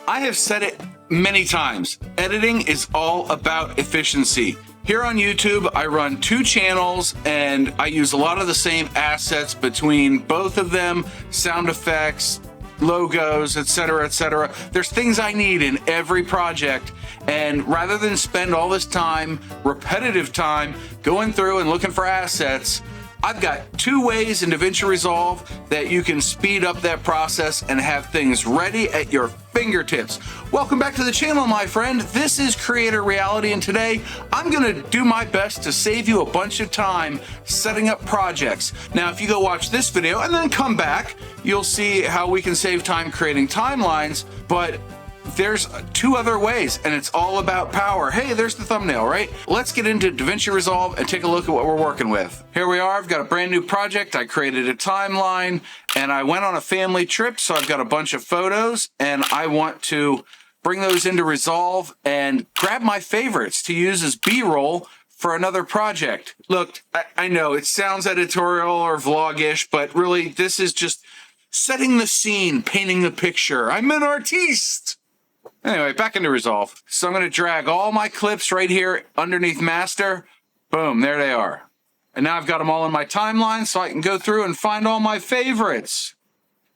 I have said it many times, editing is all about efficiency. Here on YouTube, I run 2 channels and I use a lot of the same assets between both of them, sound effects, logos, etc., etc. There's things I need in every project, and rather than spend all this time, repetitive time, going through and looking for assets, I've got 2 ways in Davinci Resolve that you can speed up that process and have things ready at your fingertips. Welcome back to the channel, my friend. This is Creator Reality, and today I'm gonna do my best to save you a bunch of time setting up projects. Now, if you go watch this video and then come back, you'll see how we can save time creating timelines, but there's 2 other ways, and it's all about power. Hey, there's the thumbnail, right? Let's get into Davinci Resolve and take a look at what we're working with. Here we are. I've got a brand new project. I created a timeline, and I went on a family trip, so I've got a bunch of photos, and I want to bring those into Resolve and grab my favorites to use as B-roll for another project. Look, I know it sounds editorial or vlog-ish, but really this is just setting the scene, painting the picture. I'm an artiste. Anyway, back into Resolve. So I'm going to drag all my clips right here underneath master. Boom, there they are. And now I've got them all in my timeline so I can go through and find all my favorites.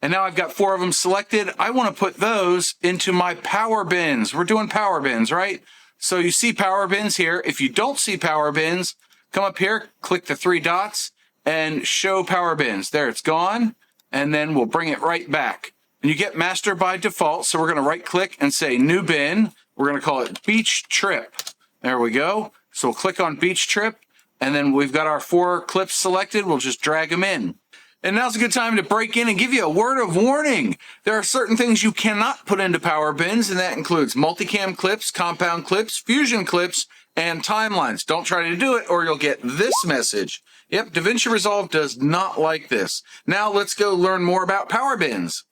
And now I've got 4 of them selected. I want to put those into my power bins. We're doing power bins, right? So you see power bins here. If you don't see power bins, come up here, click the 3 dots and show power bins. There, it's gone. And then we'll bring it right back. And you get master by default, so we're going to right click and say new bin. We're going to call it beach trip. There we go. So we'll click on beach trip, and then we've got our 4 clips selected. We'll just drag them in. And now's a good time to break in and give you a word of warning. There are certain things you cannot put into power bins, and that includes multicam clips, compound clips, fusion clips, and timelines. Don't try to do it or you'll get this message. Yep, Davinci Resolve does not like this. Now let's go learn more about power bins.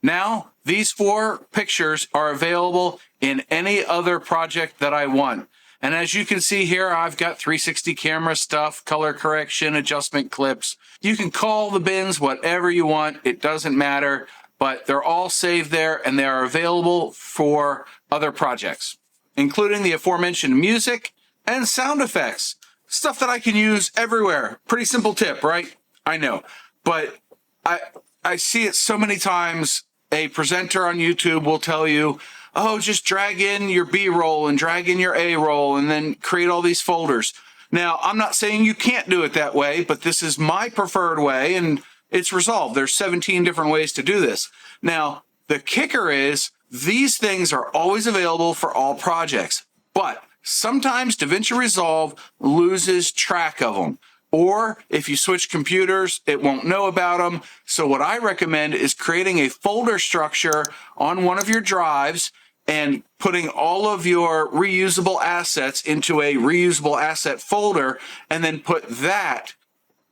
Now, these 4 pictures are available in any other project that I want. And as you can see here, I've got 360 camera stuff, color correction, adjustment clips. You can call the bins whatever you want. It doesn't matter, but they're all saved there and they are available for other projects, including the aforementioned music and sound effects. Stuff that I can use everywhere. Pretty simple tip, right? I know, but I see it so many times. A presenter on YouTube will tell you, oh, just drag in your B-roll and drag in your A-roll and then create all these folders. Now, I'm not saying you can't do it that way, but this is my preferred way, and it's Resolve. There's 17 different ways to do this. Now, the kicker is these things are always available for all projects, but sometimes Davinci Resolve loses track of them. Or if you switch computers, it won't know about them. So what I recommend is creating a folder structure on one of your drives and putting all of your reusable assets into a reusable asset folder, and then put that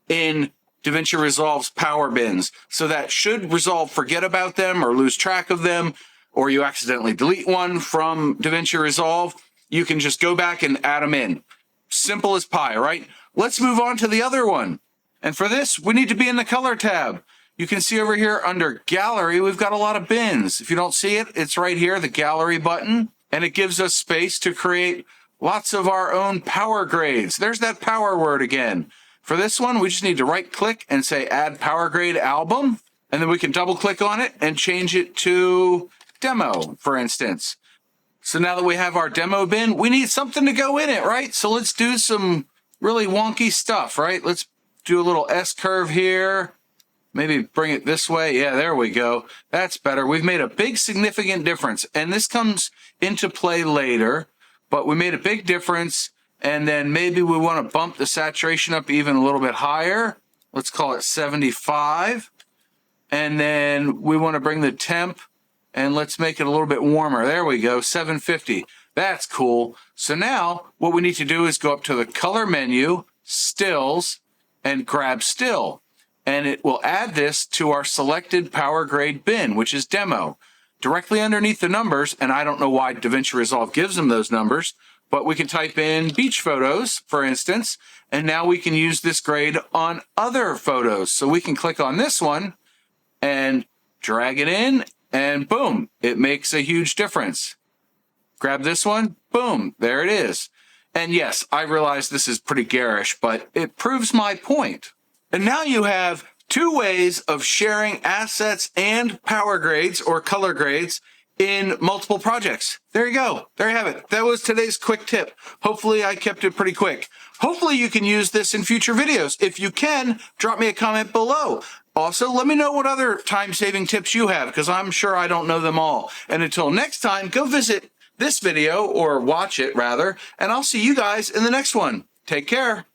in Davinci Resolve's power bins. So that should Resolve forget about them or lose track of them, or you accidentally delete one from Davinci Resolve, you can just go back and add them in. Simple as pie, right? Let's move on to the other one. And for this, we need to be in the color tab. You can see over here under gallery, we've got a lot of bins. If you don't see it, it's right here, the gallery button, and it gives us space to create lots of our own power grades. There's that power word again. For this one, we just need to right click and say add power grade album, and then we can double click on it and change it to demo, for instance. So now that we have our demo bin, we need something to go in it, right? So let's do some really wonky stuff, right? Let's do a little S curve here. Maybe bring it this way. Yeah, there we go. That's better. We've made a big significant difference. And this comes into play later, but we made a big difference. And then maybe we want to bump the saturation up even a little bit higher. Let's call it 75. And then we want to bring the temp and let's make it a little bit warmer. There we go, 750. That's cool. So now what we need to do is go up to the color menu, stills, and grab still. And it will add this to our selected power grade bin, which is demo, directly underneath the numbers. And I don't know why Davinci Resolve gives them those numbers, but we can type in beach photos, for instance, and now we can use this grade on other photos. So we can click on this one and drag it in and boom, it makes a huge difference. Grab this one, boom, there it is. And yes, I realize this is pretty garish, but it proves my point. And now you have two ways of sharing assets and power grades or color grades in multiple projects. There you go. There you have it. That was today's quick tip. Hopefully I kept it pretty quick. Hopefully you can use this in future videos. If you can, drop me a comment below. Also, let me know what other time-saving tips you have, because I'm sure I don't know them all. And until next time, go visit this video, or watch it rather, and I'll see you guys in the next one. Take care.